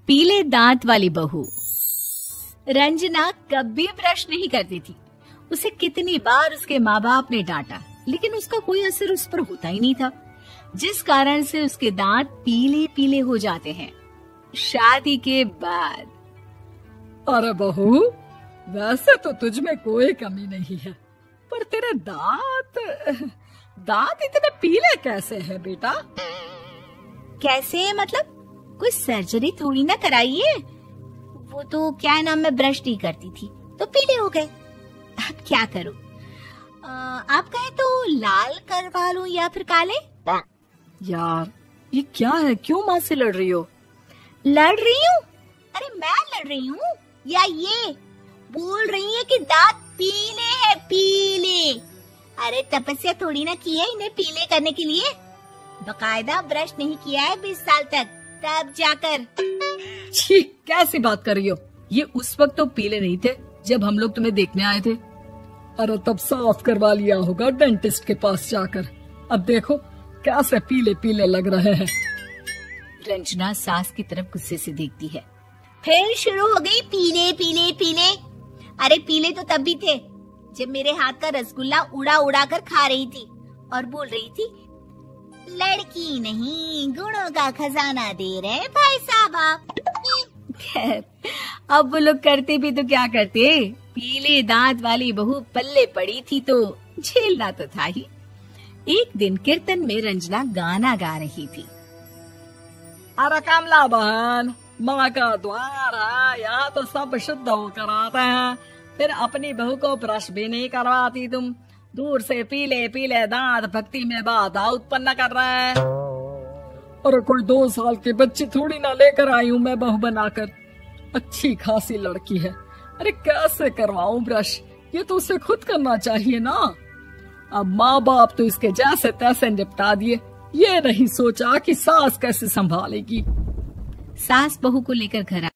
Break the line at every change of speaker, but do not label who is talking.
पीले दांत वाली बहू। रंजना कभी ब्रश नहीं करती थी। उसे कितनी बार उसके माँ बाप ने डांटा, लेकिन उसका कोई असर उस पर होता ही नहीं था, जिस कारण से उसके दांत पीले पीले हो जाते हैं। शादी के बाद।
अरे बहू, वैसे तो तुझ में कोई कमी नहीं है, पर तेरे दांत इतने पीले कैसे हैं बेटा?
कैसे मतलब? कोई सर्जरी थोड़ी ना कराइए। वो तो क्या नाम, मैं ब्रश नहीं करती थी तो पीले हो गए। अब क्या करूं? आप कहें तो लाल करवा लूं या फिर काले?
यार ये क्या है, क्यों माँ से लड़ रही हो?
लड़ रही हूँ? अरे मैं लड़ रही हूँ या ये बोल रही है कि दांत पीले हैं, पीले। अरे तपस्या थोड़ी ना की है इन्हें पीले करने के लिए। बकायदा ब्रश नहीं किया है 20 साल तक, तब जाकर।
छी, कैसी बात कर रही हो? ये उस वक्त तो पीले नहीं थे जब हम लोग तुम्हें देखने आए थे। अरे तब साफ करवा लिया होगा डेंटिस्ट के पास जाकर। अब देखो कैसे पीले पीले लग रहे हैं।
रंजना सास की तरफ गुस्से से देखती है। फिर शुरू हो गई पीले पीले पीले। अरे पीले तो तब भी थे जब मेरे हाथ का रसगुल्ला उड़ा उड़ा कर खा रही थी और बोल रही थी, लड़की नहीं गुणों का खजाना दे रहे भाई साहब आप। खैर, अब वो लोग करते भी तो क्या करते, पीले दांत वाली बहू पल्ले पड़ी थी तो झेलना तो था ही। एक दिन कीर्तन में रंजना गाना गा रही थी।
अरे कमला बहन, माँ का द्वार है, यहाँ तो सब शुद्ध होकर आते हैं, फिर अपनी बहू को ब्रश भी नहीं करवाती तुम। दूर से पीले पीले दांत भक्ति में बाधा उत्पन्न कर रहे हैं। और कोई 2 साल के बच्चे थोड़ी ना लेकर आई हूँ मैं बहू बनाकर। अच्छी खासी लड़की है, अरे कैसे करवाऊं ब्रश? ये तो उसे खुद करना चाहिए ना। अब माँ बाप तो इसके जैसे तैसे निपटा दिए, ये नहीं सोचा कि सास कैसे संभालेगी।
सास बहू को लेकर घर